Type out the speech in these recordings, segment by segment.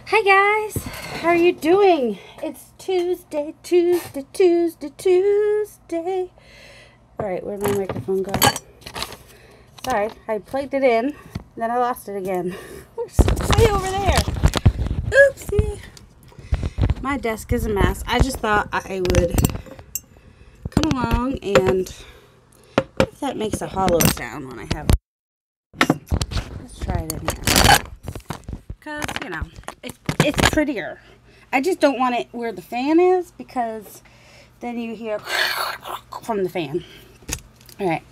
Hi guys, how are you doing? It's Tuesday. Alright, where'd my microphone go? Sorry, I plugged it in, then I lost it again. It's way over there. Oopsie. My desk is a mess. I just thought I would come along and what if that makes a hollow sound when I have it? Let's try it in here. Because, you know, it's prettier. I just don't want it where the fan is because then you hear from the fan. Alright.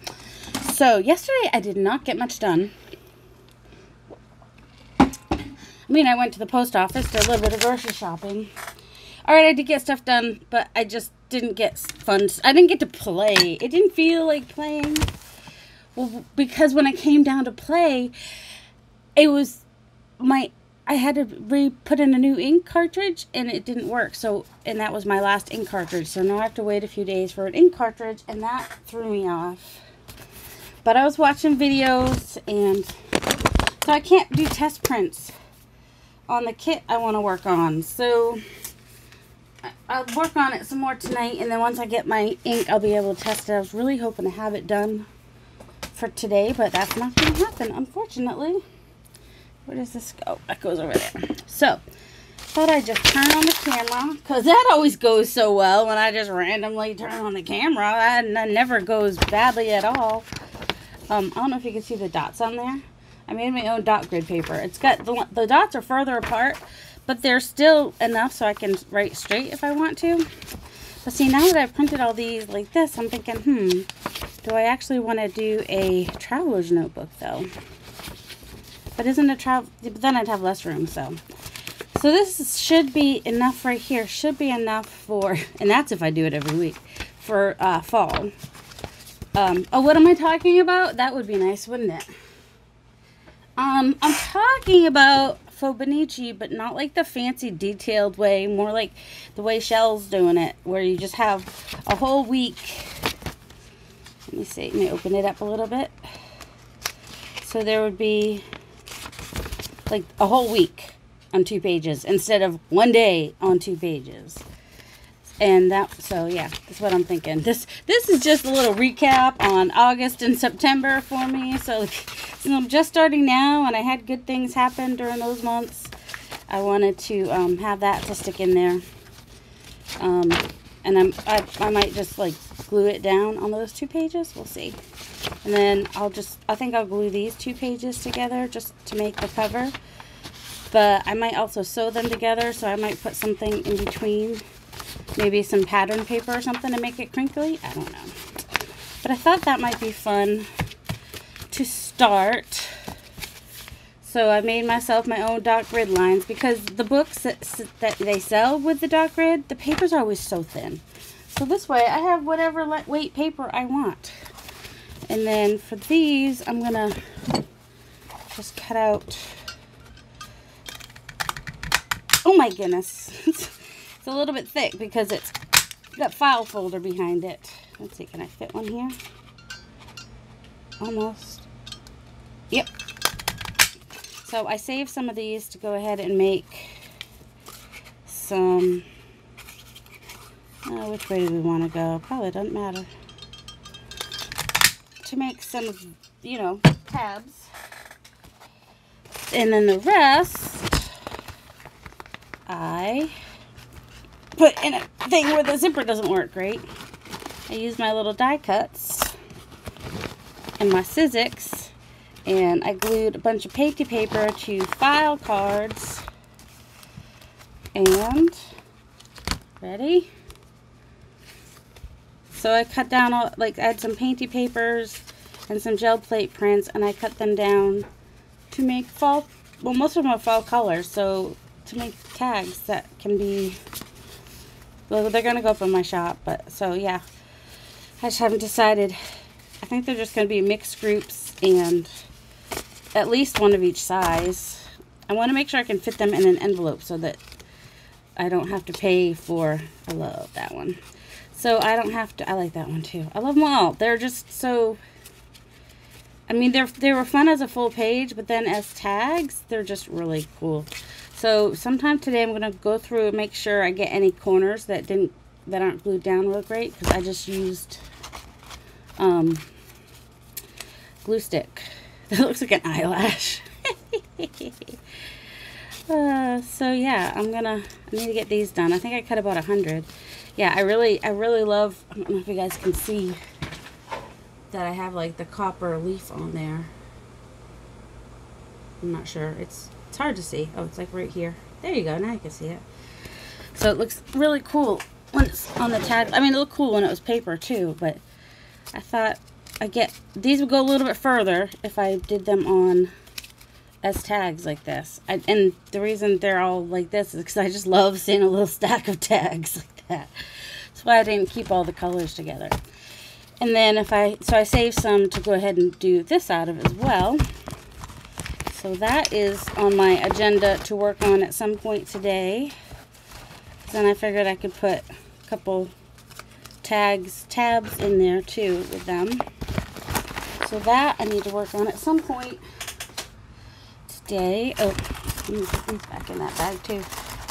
So, yesterday I did not get much done. I mean, I went to the post office, did a little bit of grocery shopping. Alright, I did get stuff done, but I just didn't get fun. I didn't get to play. It didn't feel like playing. Well, because when I came down to play, it was I had to put in a new ink cartridge and it didn't work. So, and that was my last ink cartridge. So now I have to wait a few days for an ink cartridge and that threw me off. But I was watching videos and so I can't do test prints on the kit I want to work on. So I'll work on it some more tonight and then once I get my ink I'll be able to test it. I was really hoping to have it done for today, but that's not going to happen, unfortunately. Where does this go? That goes over there. So, thought I'd just turn on the camera, because that always goes so well when I just randomly turn on the camera. That never goes badly at all. I don't know if you can see the dots on there. I made my own dot grid paper. It's got, the dots are further apart, but they're still enough so I can write straight if I want to. But see, now that I've printed all these like this, I'm thinking, do I actually want to do a traveler's notebook, though? But isn't a travel, but then I'd have less room, so this should be enough right here. Should be enough for, and that's if I do it every week, for fall. Oh, what am I talking about? That would be nice, wouldn't it? I'm talking about Faux-Bonichi, but not like the fancy detailed way, more like the way Shell's doing it, where you just have a whole week. Let me see, let me open it up a little bit. So there would be like a whole week on 2 pages instead of one day on 2 pages. And that, so yeah, that's what I'm thinking. This is just a little recap on August and September for me. So I'm just starting now and I had good things happen during those months. I wanted to have that to stick in there. And I might just like glue it down on those 2 pages. We'll see. And then I think I'll glue these 2 pages together just to make the cover. But I might also sew them together, so I might put something in between. Maybe some pattern paper or something to make it crinkly. I don't know. But I thought that might be fun to start. So I made myself my own dot grid lines because the books that they sell with the dot grid, the papers are always so thin. So this way I have whatever weight paper I want. And then for these, I'm going to just cut out, oh my goodness, it's a little bit thick because it's got file folder behind it. Let's see, can I fit one here? Almost. Yep. So I saved some of these to go ahead and make some, which way do we want to go? Probably doesn't matter. To make some, you know, tabs. And then the rest, I put in a thing where the zipper doesn't work great. I used my little die cuts and my Sizzix, and I glued a bunch of painty paper to file cards. And, ready? So I cut down, I had some painty papers and some gel plate prints, and I cut them down to make fall, well, most of them are fall colors, so to make tags that can be, well, they're going to go up in my shop, but, so yeah, I just haven't decided. I think they're just going to be mixed groups and at least one of each size. I want to make sure I can fit them in an envelope so that I don't have to pay for, I love that one. So I don't have to, I like that one too. I love them all. They're just so, I mean, they were fun as a full page, but then as tags, they're just really cool. So sometime today I'm going to go through and make sure I get any corners that aren't glued down real great, because I just used glue stick. That looks like an eyelash. So yeah, I need to get these done. I think I cut about 100. Yeah, I really love, I don't know if you guys can see that I have like the copper leaf on there. I'm not sure. It's hard to see. Oh, it's like right here. There you go. Now you can see it. So it looks really cool when it's on the tag. I mean, it looked cool when it was paper too, but I thought these would go a little bit further if I did them on as tags like this. And the reason they're all like this is because I just love seeing a little stack of tags like that. That's why I didn't keep all the colors together. And then so I saved some to go ahead and do this out of as well. So that is on my agenda to work on at some point today. Then I figured I could put a couple tabs in there too with them. So that I need to work on at some point today. Oh, let me put these back in that bag too.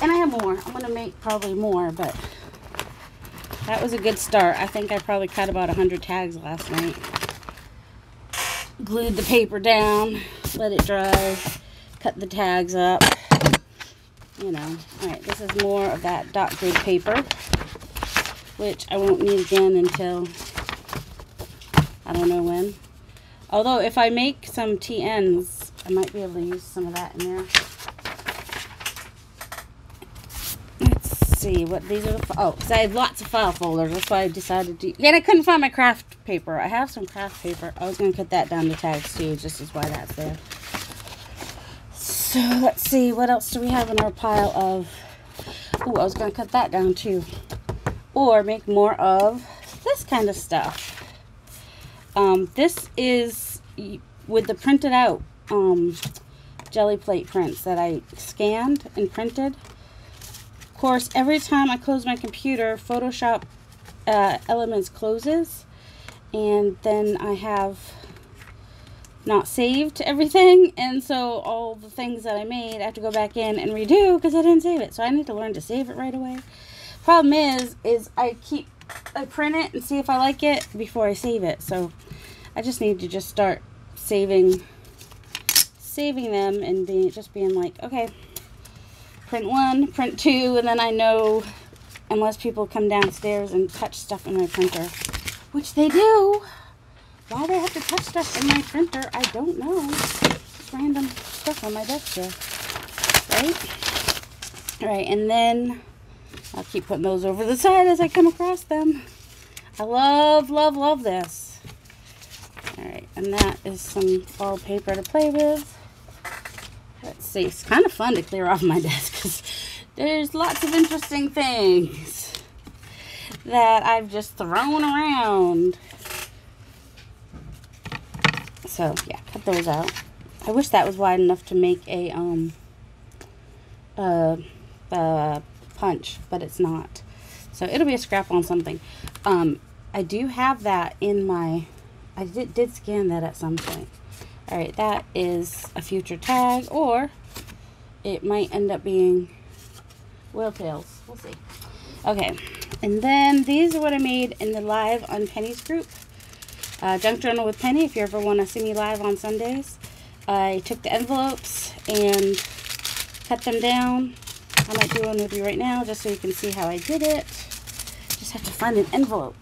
And I have more. I'm going to make probably more, but that was a good start. I think I probably cut about 100 tags last night. Glued the paper down, let it dry, cut the tags up. You know. Alright, this is more of that dot grid paper, which I won't need again until I don't know when. Although if I make some TNs, I might be able to use some of that in there. Let's see what these are. Because I have lots of file folders. That's why I decided to. And I couldn't find my craft paper. I have some craft paper. I was going to cut that down to tags too, just as why that's there. So let's see, what else do we have in our pile of. Oh, I was going to cut that down too. Or make more of this kind of stuff. This is with the printed out jelly plate prints that I scanned and printed. Of course, every time I close my computer, Photoshop Elements closes, and then I have not saved everything, and so all the things that I made I have to go back in and redo because I didn't save it. So I need to learn to save it right away. Problem is I print it and see if I like it before I save it. So I just need to just start saving them and being like, okay, print 1, print 2, and then I know, unless people come downstairs and touch stuff in my printer, which they do. Why they have to touch stuff in my printer, I don't know. Just random stuff on my desk here, right? All right, and then I'll keep putting those over the side as I come across them. I love, love, love this. All right, and that is some fall paper to play with. Let's see, it's kind of fun to clear off my desk because there's lots of interesting things that I've just thrown around. So yeah, cut those out. I wish that was wide enough to make a punch, but it's not. So it'll be a scrap on something. I do have that in my. I did scan that at some point. All right, that is a future tag, or it might end up being whale tails. We'll see. Okay, and then these are what I made in the live on Penny's group. Junk Journal with Penny, if you ever want to see me live on Sundays. I took the envelopes and cut them down. I might do one with you right now just so you can see how I did it. Just have to find an envelope,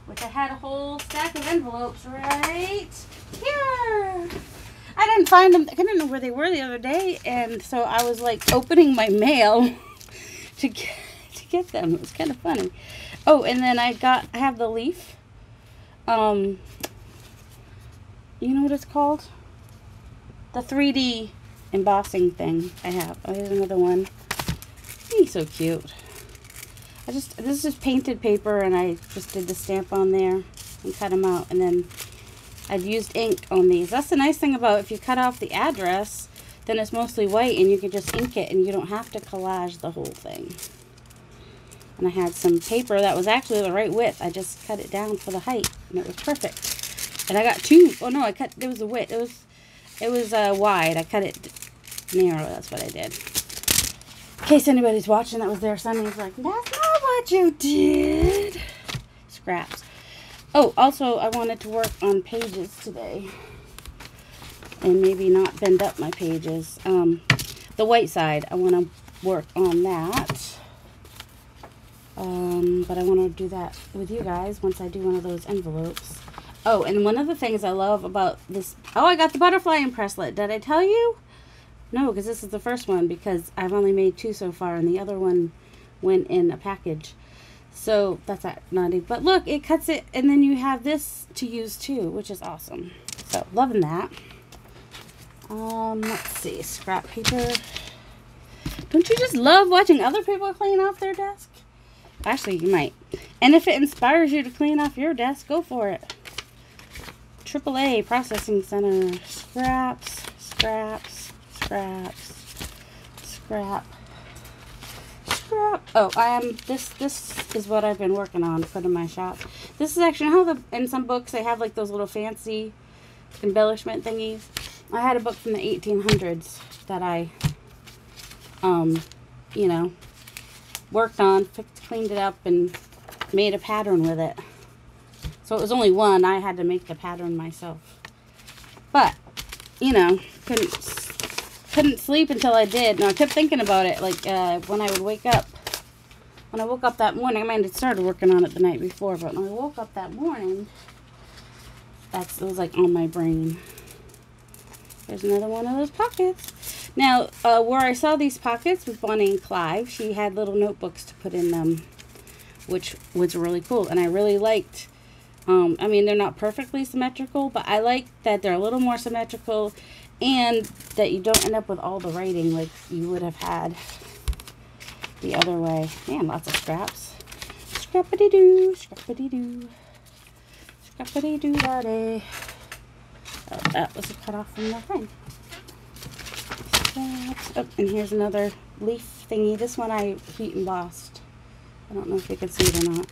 which I had a whole stack of envelopes right here. I didn't find them. I didn't know where they were the other day, and so I was like opening my mail to get them. It was kind of funny. Oh, and then I have the leaf. You know what it's called? The 3D embossing thing I have. Oh, here's another one. He's so cute. This is painted paper, and I just did the stamp on there and cut them out, and then I've used ink on these. That's the nice thing about if you cut off the address, then it's mostly white, and you can just ink it, and you don't have to collage the whole thing. And I had some paper that was actually the right width. I just cut it down for the height, and it was perfect. And I got 2. Oh no, it was a width. It was wide. I cut it narrow. That's what I did. case anybody's watching that was there Sunday, it's like, that's not what you did. Scraps. Oh, also, I wanted to work on pages today. And maybe not bend up my pages. The white side, I want to work on that. But I want to do that with you guys once I do one of those envelopes. Oh, and one of the things I love about this... Oh, I got the butterfly impresslet. Did I tell you? No, because this is the first one, because I've only made 2 so far, and the other one went in a package. So that's not it. But look, it cuts it, and then you have this to use too, which is awesome. So, loving that. Let's see, scrap paper. Don't you just love watching other people clean off their desk? Actually, you might. And if it inspires you to clean off your desk, go for it. AAA Processing Center. Scraps, scraps, scraps, scrap, scrap. Oh, this is what I've been working on to put in my shop. This is actually how in some books they have like those little fancy embellishment thingies. I had a book from the 1800s that I, you know, worked on, cleaned it up, and made a pattern with it. So it was only one. I had to make the pattern myself. But, you know, couldn't sleep until I did. And I kept thinking about it, like, when I would wake up. When I woke up that morning, I might have started working on it the night before, but when I woke up that morning, it was like on my brain. There's another one of those pockets. Now, where I saw these pockets with Bonny and Clive, she had little notebooks to put in them, which was really cool. And I really liked, I mean, they're not perfectly symmetrical, but I like that they're a little more symmetrical and that you don't end up with all the writing like you would have had the other way. Man, lots of scraps. Scrappity-doo, scrappity-doo, scrappity-doo-da-day. Oh, that was a cut off from the thing. Oh, and here's another leaf thingy. This one I heat embossed. I don't know if you can see it or not.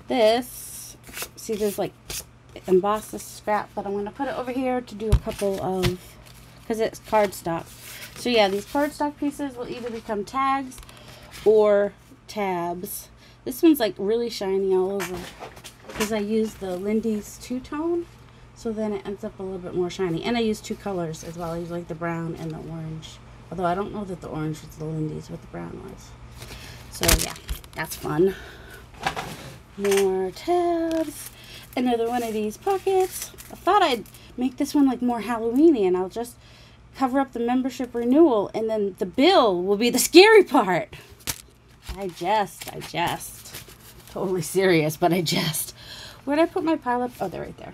This, see, there's like embossed this scrap, but I'm going to put it over here to do a couple of, because it's cardstock. So yeah, these cardstock pieces will either become tags or tabs. This one's like really shiny all over because I used the Lindy's two-tone. So then it ends up a little bit more shiny. And I use 2 colors as well. I use like the brown and the orange. Although I don't know that the orange was the Lindy's, what the brown was. So yeah, that's fun. More tabs. Another one of these pockets. I thought I'd make this one like more Halloween-y, and I'll just cover up the membership renewal, and then the bill will be the scary part. I jest. Totally serious, but I jest. Where'd I put my pile up? Oh, they're right there.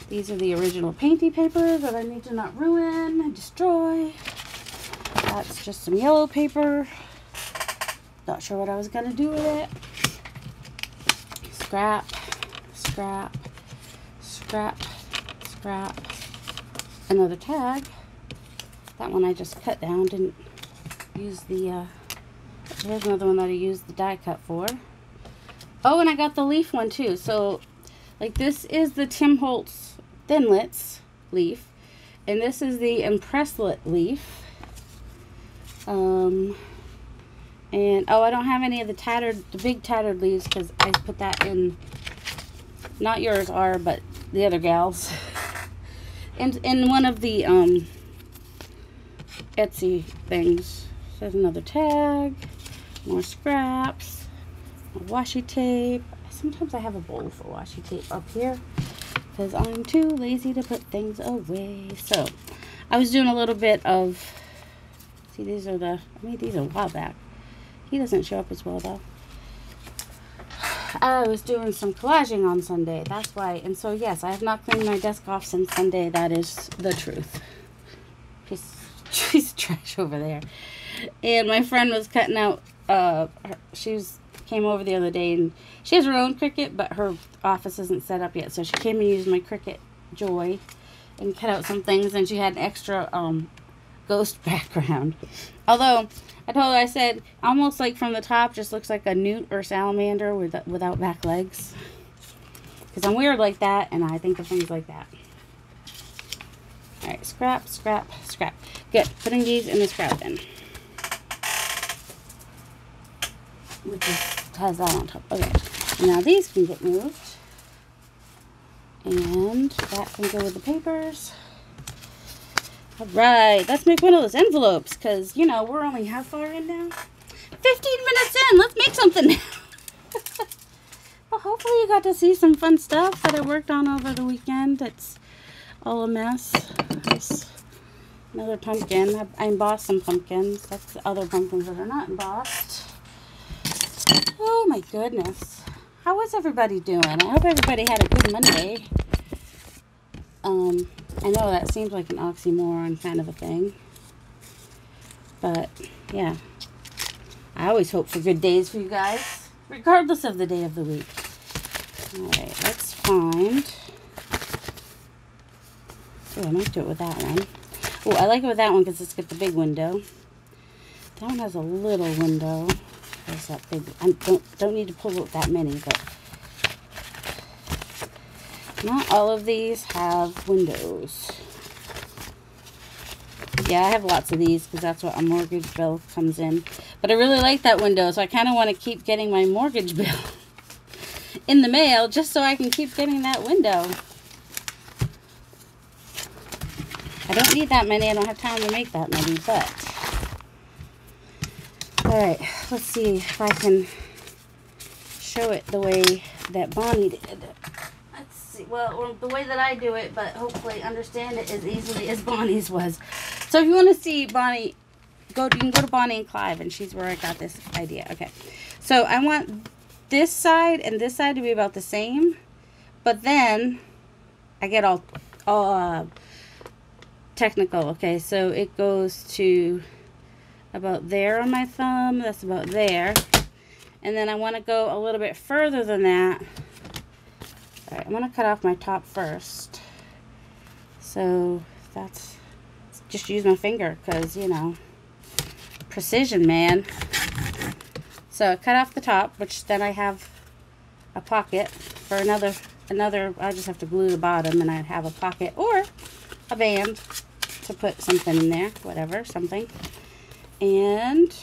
These are the original painty paper that I need to not ruin and destroy. That's just some yellow paper. Not sure what I was going to do with it. Scrap, scrap, scrap, scrap. Another tag. That one I just cut down. Didn't use the... Here's another one that I used the die cut for. Oh, and I got the leaf one too. So, like, this is the Tim Holtz Thinlits leaf, and this is the Impresslet leaf. And oh, I don't have any of the big tattered leaves because I put that in. Not yours are, but the other gals. And in one of the Etsy things. There's another tag, more scraps, more washi tape. Sometimes I have a bowl for washi tape up here because I'm too lazy to put things away. So I was doing a little bit of, see, these are I made these a while back. He doesn't show up as well though. I was doing some collaging on Sunday, that's why. And so yes, I have not cleaned my desk off since Sunday. That is the truth. She's trash over there. And my friend was cutting out, came over the other day, and she has her own Cricut, but her office isn't set up yet. So she came and used my Cricut Joy and cut out some things, and she had an extra ghost background. Although I told her, I said, almost like from the top, just looks like a newt or salamander without back legs. Because I'm weird like that, and I think of things like that. Alright, scrap, scrap, scrap. Good. Putting these in the scrap bin. which has that on top. Okay, now these can get moved. And that can go with the papers. All right, let's make one of those envelopes because, you know, we're only how far in now? 15 minutes in. Let's make something now. Well, hopefully you got to see some fun stuff that I worked on over the weekend. It's all a mess. There's another pumpkin. I embossed some pumpkins. That's the other pumpkins that are not embossed. Oh my goodness. How was everybody doing? I hope everybody had a good Monday. I know that seems like an oxymoron kind of a thing. But, yeah. I always hope for good days for you guys, regardless of the day of the week. Alright, let's find... Oh, I might do it with that one. Oh, I like it with that one because it's got the big window. That one has a little window. There's that big... I don't need to pull out that many, but... Not all of these have windows. Yeah, I have lots of these because that's what a mortgage bill comes in. But I really like that window, so I kind of want to keep getting my mortgage bill in the mail just so I can keep getting that window. I don't need that many. I don't have time to make that many, but... Alright, let's see if I can show it the way that Bonnie did. Let's see. Well, the way that I do it, but hopefully understand it as easily as Bonnie's was. So if you want to see Bonnie, you can go to Bonny and Clive, and she's where I got this idea. Okay, so I want this side and this side to be about the same, but then I get all technical. Okay, so it goes to about there on my thumb. That's about there, and then I want to go a little bit further than that. All right, I'm gonna cut off my top first. So that's just use my finger because, you know, precision, man. So I cut off the top, which then I have a pocket for another. I just have to glue the bottom, and I'd have a pocket or a band to put something in there, whatever, something. And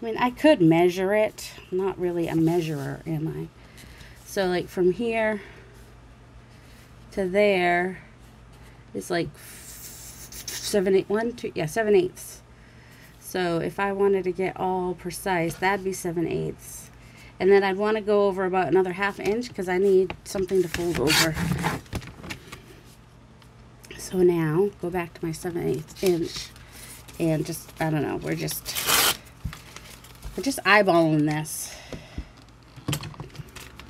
I mean, I could measure it. I'm not really a measurer, am I? So like from here to there is like 7/8. So if I wanted to get all precise, that'd be 7/8. And then I'd want to go over about another 1/2 inch because I need something to fold over. So now go back to my 7/8 inch and just, I don't know, we're just eyeballing this.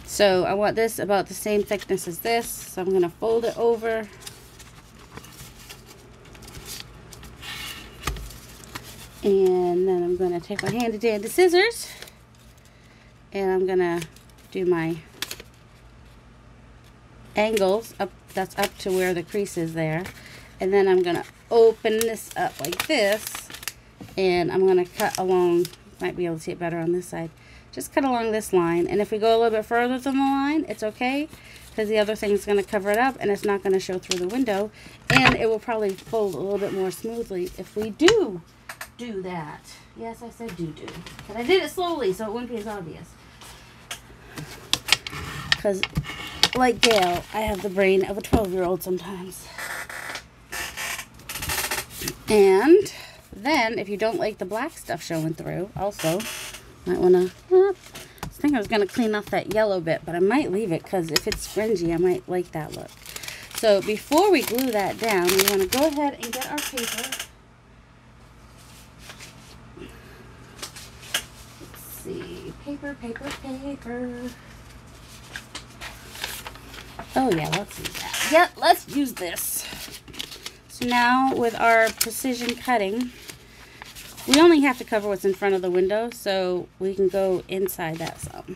So I want this about the same thickness as this, so I'm going to fold it over. And then I'm going to take my handy dandy scissors, and I'm going to do my angles up, that's up to where the crease is there. And then I'm going to open this up like this, and I'm going to cut along, might be able to see it better on this side. Just cut along this line, and if we go a little bit further than the line, it's okay, because the other thing is going to cover it up, and it's not going to show through the window, and it will probably fold a little bit more smoothly if we do that. Yes, I said do, but I did it slowly, so it wouldn't be as obvious. Because, like Gail, I have the brain of a 12-year-old sometimes. And then, if you don't like the black stuff showing through, also, might want to, I think I was going to clean off that yellow bit, but I might leave it because if it's fringy, I might like that look. So before we glue that down, we want to go ahead and get our paper. Let's see, paper. Oh yeah, let's use that. Yeah, let's use this. So now with our precision cutting, we only have to cover what's in front of the window, so we can go inside that some.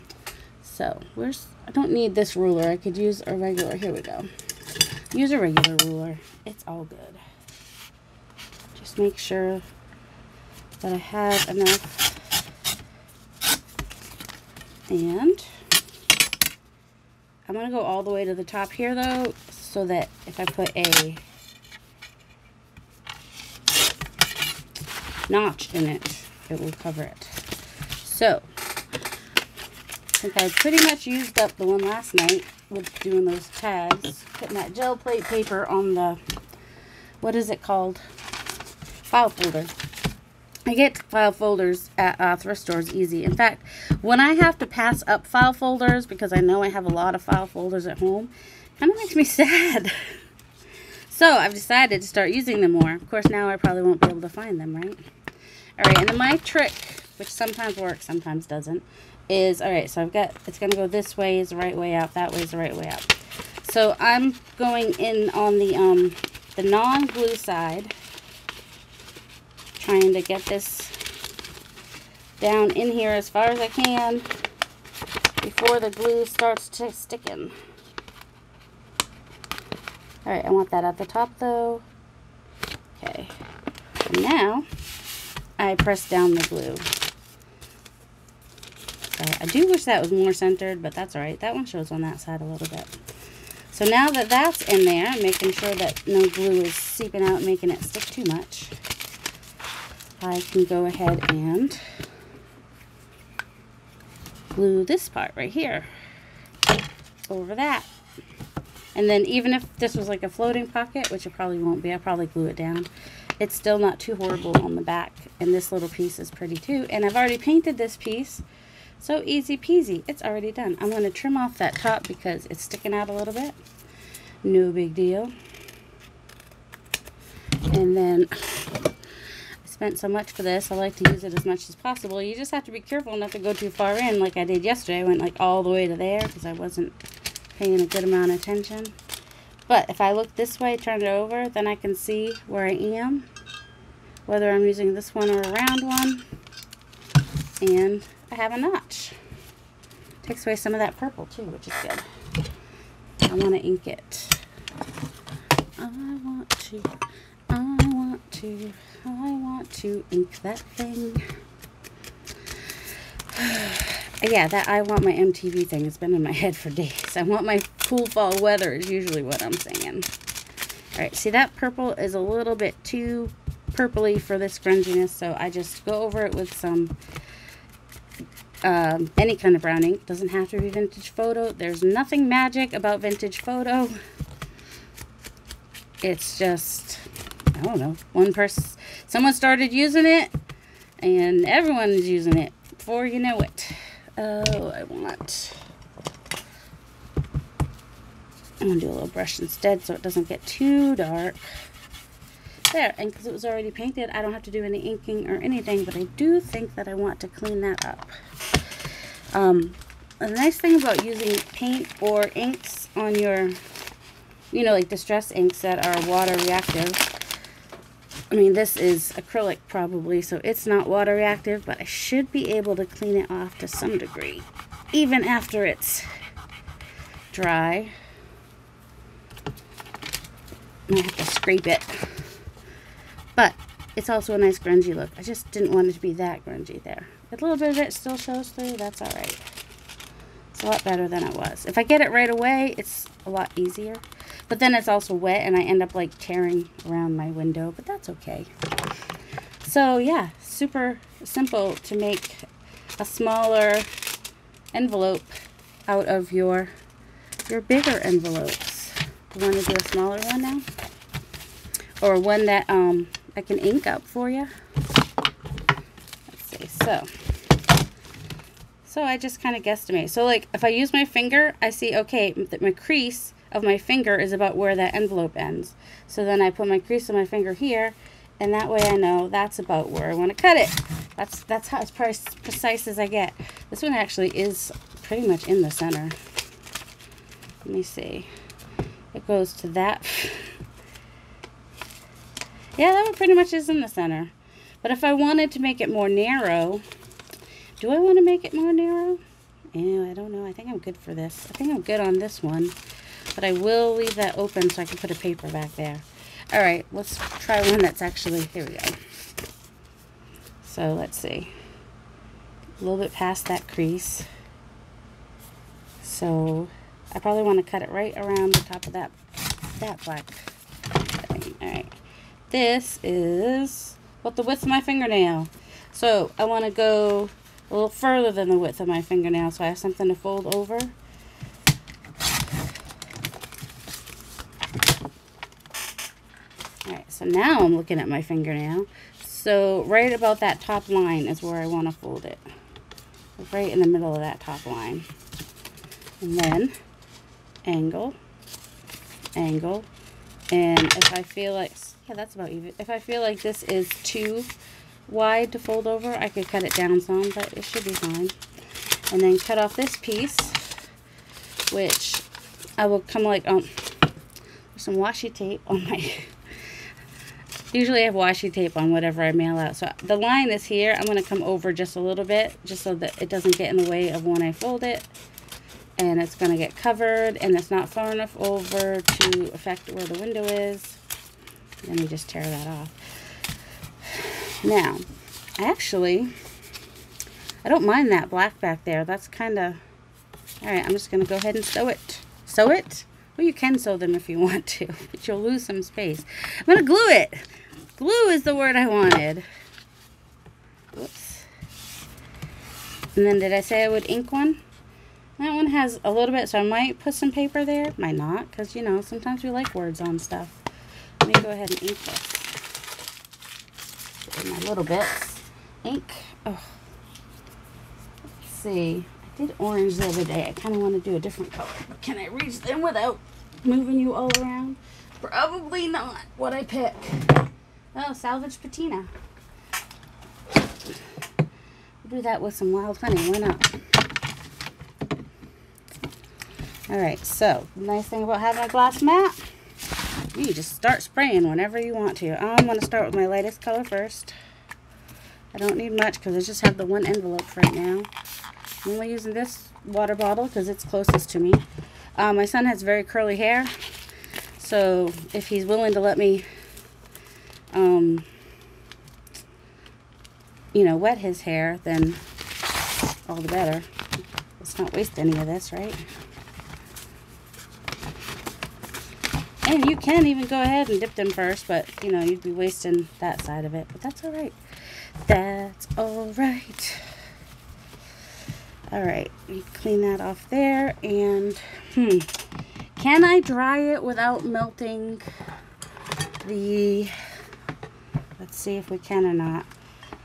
So, I don't need this ruler. I could use a regular, here we go. Use a regular ruler. It's all good. Just make sure that I have enough. And I'm going to go all the way to the top here, though, so that if I put a notch in it, it will cover it. So, I think I pretty much used up the one last night with doing those tags. Putting that gel plate paper on the, what is it called? File folder. I get file folders at thrift stores easy. In fact, when I have to pass up file folders because I know I have a lot of file folders at home, it kind of makes me sad. So I've decided to start using them more. Of course, now I probably won't be able to find them, right? All right, and then my trick, which sometimes works, sometimes doesn't, is, all right, so I've got, it's going to go this way is the right way out, that way is the right way out. So I'm going in on the non-glue side, trying to get this down in here as far as I can before the glue starts to sticking. Alright, I want that at the top though. Okay. And now I press down the glue. Okay, I do wish that was more centered, but that's alright. That one shows on that side a little bit. So now that that's in there, making sure that no glue is seeping out and making it stick too much, I can go ahead and glue this part right here over that. And then even if this was like a floating pocket, which it probably won't be, I'll probably glue it down. It's still not too horrible on the back. And this little piece is pretty too. And I've already painted this piece. So easy peasy. It's already done. I'm going to trim off that top because it's sticking out a little bit. No big deal. And then I spent so much for this. I like to use it as much as possible. You just have to be careful not to go too far in like I did yesterday. I went like all the way to there because I wasn't paying a good amount of attention. But if I look this way, turn it over, then I can see where I am, whether I'm using this one or a round one. And I have a notch. Takes away some of that purple too, which is good. I want to ink it. I want to ink that thing. Yeah, that I want my MTV thing has been in my head for days. I want my cool fall weather is usually what I'm saying. Alright, see that purple is a little bit too purpley for this grunginess, so I just go over it with some any kind of brown ink. Doesn't have to be Vintage Photo. There's nothing magic about Vintage Photo. It's just, I don't know, one person, someone started using it and everyone's using it before you know it. Oh, I'm going to do a little brush instead so it doesn't get too dark. There, and because it was already painted, I don't have to do any inking or anything, but I do think that I want to clean that up. The nice thing about using paint or inks on your, you know, like distress inks that are water reactive. I mean, this is acrylic probably, so it's not water reactive, but I should be able to clean it off to some degree, even after it's dry. I have to scrape it. But it's also a nice grungy look. I just didn't want it to be that grungy there. A little bit of it still shows through. That's all right. It's a lot better than it was. If I get it right away, it's a lot easier. But then it's also wet, and I end up like tearing around my window. But that's okay. So yeah, super simple to make a smaller envelope out of your bigger envelopes. You want to do a smaller one now? Or one that I can ink up for you. Let's see. So I just kind of guesstimate. So like if I use my finger, I see, okay, that my crease of my finger is about where that envelope ends. So then I put my crease of my finger here, and that way I know that's about where I want to cut it. That's how, as precise as I get. This one actually is pretty much in the center. Let me see. It goes to that. Yeah, that one pretty much is in the center. But if I wanted to make it more narrow, do I want to make it more narrow? Yeah, I don't know. I think I'm good for this. I think I'm good on this one. But I will leave that open so I can put a paper back there. Alright, let's try one that's actually, here we go. So let's see. A little bit past that crease. So I probably want to cut it right around the top of that black thing. Alright. This is what the width of my fingernail. So I want to go a little further than the width of my fingernail, so I have something to fold over. Alright, so now I'm looking at my fingernail. So right about that top line is where I want to fold it. Right in the middle of that top line. And then angle, angle, and if I feel like, yeah, that's about even. If I feel like this is too wide to fold over, I could cut it down some, but it should be fine. And then cut off this piece, which I will come like some washi tape on my usually I have washi tape on whatever I mail out. So the line is here. I'm going to come over just a little bit, just so that it doesn't get in the way of when I fold it. And it's going to get covered, and it's not far enough over to affect where the window is. Let me just tear that off. Now, I don't mind that black back there. That's kind of... Alright, I'm just going to go ahead and sew it. Sew it? Well, you can sew them if you want to, but you'll lose some space. I'm going to glue it. Glue is the word I wanted. Whoops. And then did I say I would ink one? That one has a little bit, so I might put some paper there. Might not, because, you know, sometimes we like words on stuff. Let me go ahead and ink this. Get my little bits. Ink. Oh. Let's see. I did orange the other day. I kind of want to do a different color. But can I reach them without moving you all around? Probably not what I pick. Oh, salvage patina. We'll do that with some wild honey. Why not? Alright, so the nice thing about having a glass mat, you just start spraying whenever you want to. I'm going to start with my lightest color first. I don't need much because I just have the one envelope right now. I'm only using this water bottle because it's closest to me. My son has very curly hair, so if he's willing to let me, you know, wet his hair, then all the better. Let's not waste any of this, right? And you can even go ahead and dip them first, but, you know, you'd be wasting that side of it. But that's all right. That's all right. All right. We clean that off there. And, can I dry it without melting the... Let's see if we can or not.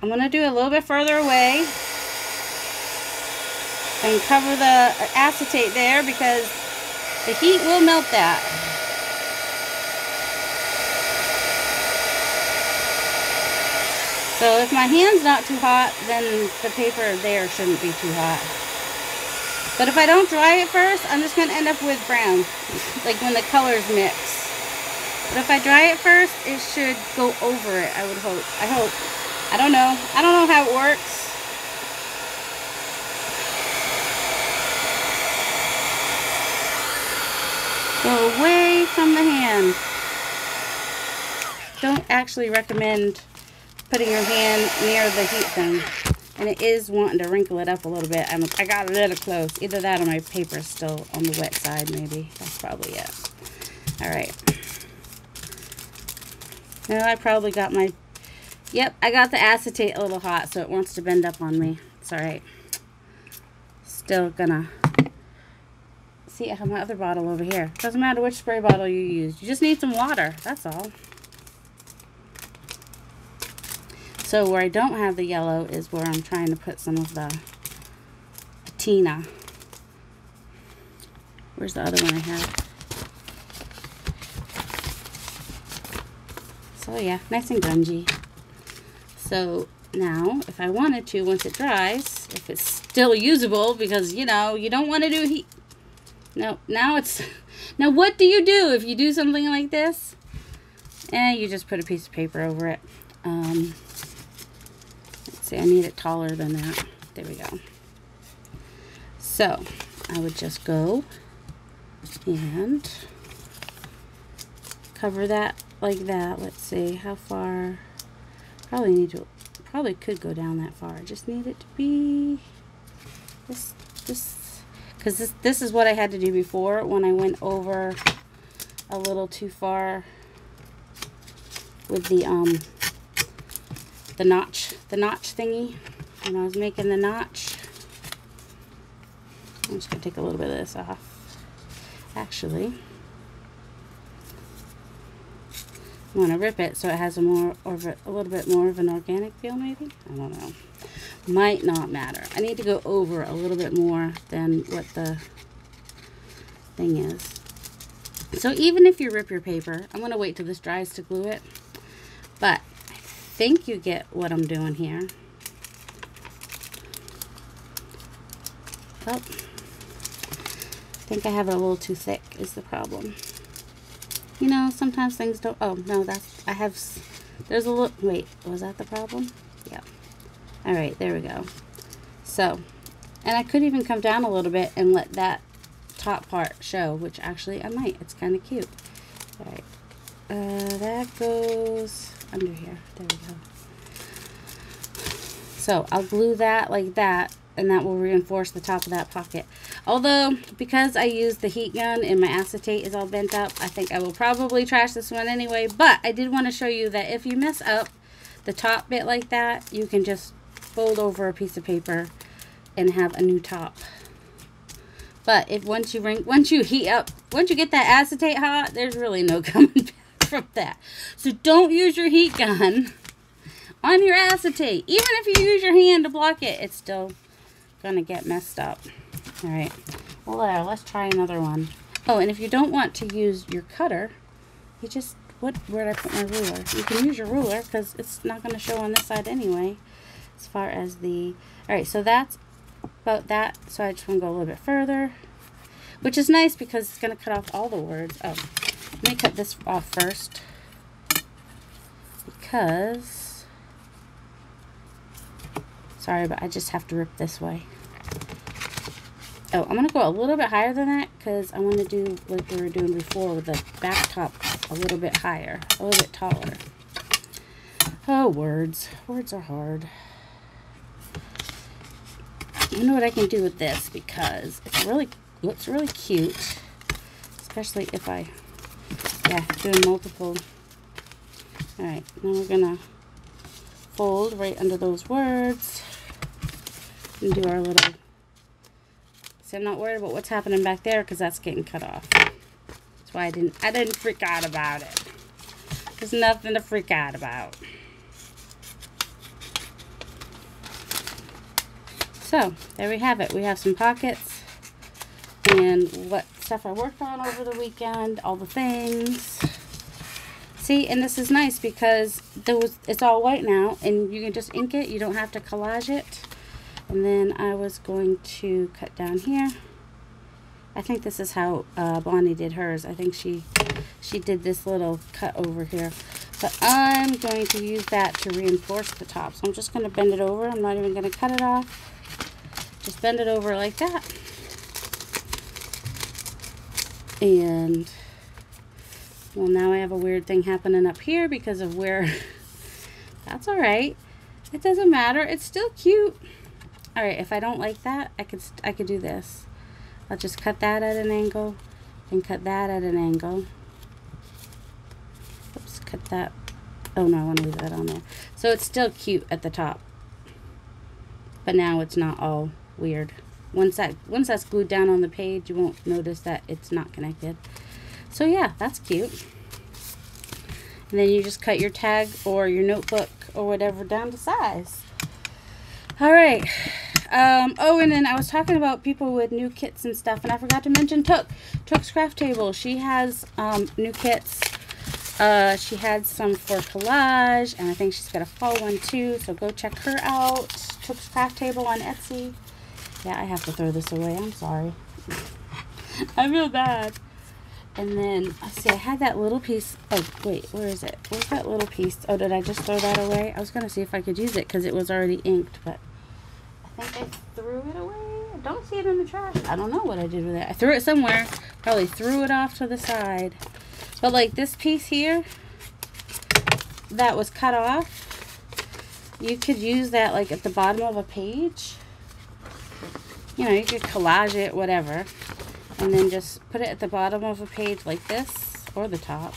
I'm going to do a little bit further away. And cover the acetate there because the heat will melt that. So if my hand's not too hot, then the paper there shouldn't be too hot. But if I don't dry it first, I'm just going to end up with brown, like when the colors mix. But if I dry it first, it should go over it, I would hope. I hope. I don't know. I don't know how it works. Go away from the hand. Don't actually recommend putting your hand near the heat thing, and it is wanting to wrinkle it up a little bit. I got a little close. Either that or my paper is still on the wet side, maybe. That's probably it. Alright. Now I probably got my... Yep, I got the acetate a little hot, so it wants to bend up on me. It's alright. Still gonna... See, I have my other bottle over here. Doesn't matter which spray bottle you use. You just need some water. That's all. So where I don't have the yellow is where I'm trying to put some of the patina. Where's the other one I have? So yeah, nice and grungy. So now, if I wanted to, once it dries, if it's still usable, because, you know, you don't want to do heat. No, now it's... Now what do you do if you do something like this? You just put a piece of paper over it. See, I need it taller than that. There we go. So, I would just go and cover that like that. Let's see, how far? Probably could go down that far. I just need it to be this, because this is what I had to do before when I went over a little too far with the notch thingy. when I was making the notch. I'm just going to take a little bit of this off. Actually, I want to rip it so it has a little bit more of an organic feel, maybe? I don't know. Might not matter. I need to go over a little bit more than what the thing is. So even if you rip your paper, I'm going to wait till this dries to glue it. But I think you get what I'm doing here. Oh, I think I have it a little too thick is the problem. You know, sometimes things don't, oh no, there's a little, wait, was that the problem? Yeah. All right, there we go. So, and I could even come down a little bit and let that top part show, which actually I might. It's kind of cute. All right, that goes under here. There we go. So I'll glue that like that, and that will reinforce the top of that pocket. Although, because I used the heat gun and my acetate is all bent up, I think I will probably trash this one anyway. But I did want to show you that if you mess up the top bit like that, you can just fold over a piece of paper and have a new top. But if once you get that acetate hot, there's really no coming back from that. So don't use your heat gun on your acetate. Even if you use your hand to block it, it's still gonna get messed up. All right, well, let's try another one. Oh, and if you don't want to use your cutter, you just, where did I put my ruler? You can use your ruler because it's not going to show on this side anyway, as far as the, all right, so that's about that. So I just want to go a little bit further, which is nice because it's going to cut off all the words. Oh, let me cut this off first because, sorry, but I just have to rip this way. Oh, I'm going to go a little bit higher than that because I want to do like we were doing before with the back top a little bit higher, a little bit taller. Oh, words. Words are hard. I know what I can do with this because it looks really cute, especially if I, doing multiple. All right, now we're going to fold right under those words and do our little. See, I'm not worried about what's happening back there because that's getting cut off. That's why I didn't freak out about it. There's nothing to freak out about. So, there we have it. We have some pockets and what stuff I worked on over the weekend, all the things. See, and this is nice because it's all white now and you can just ink it. You don't have to collage it. And then I was going to cut down here. I think this is how Bonnie did hers. I think she did this little cut over here. But I'm going to use that to reinforce the top. So I'm just going to bend it over. I'm not even going to cut it off. Just bend it over like that. And, well, now I have a weird thing happening up here because of where... That's alright. It doesn't matter. It's still cute. Alright, if I don't like that, I could do this. I'll just cut that at an angle and cut that at an angle. Oops, cut that. Oh no, I want to leave that on there. So it's still cute at the top. But now it's not all weird. Once that's glued down on the page, you won't notice that it's not connected. So yeah, that's cute. And then you just cut your tag or your notebook or whatever down to size. All right. Oh, and then I was talking about people with new kits and stuff, and I forgot to mention Took's Craft Table. She has new kits. She had some for collage, and I think she's got a fall one too, so go check her out. Took's Craft Table on Etsy. Yeah, I have to throw this away. I'm sorry. I feel bad. And then, let's see, I had that little piece. Oh, wait, where is it? Where's that little piece? Oh, did I just throw that away? I was going to see if I could use it because it was already inked, but I think I threw it away. I don't see it in the trash. I don't know what I did with it. I threw it somewhere. Probably threw it off to the side. But like this piece here that was cut off, you could use that like at the bottom of a page. You know, you could collage it, whatever. And then just put it at the bottom of a page like this, or the top,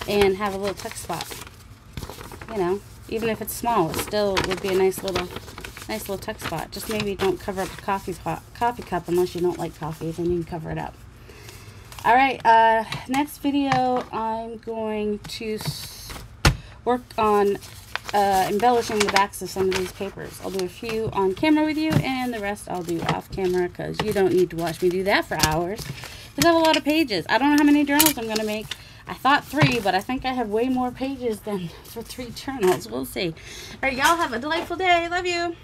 and have a little tuck spot. You know, even if it's small, it still would be a nice little Nice little tuck spot. Just maybe don't cover up the coffee cup unless you don't like coffee. Then you can cover it up. All right. Next video, I'm going to work on embellishing the backs of some of these papers. I'll do a few on camera with you, and the rest I'll do off camera because you don't need to watch me do that for hours. Because I have a lot of pages. I don't know how many journals I'm going to make. I thought 3, but I think I have way more pages than for 3 journals. We'll see. All right, y'all have a delightful day. Love you.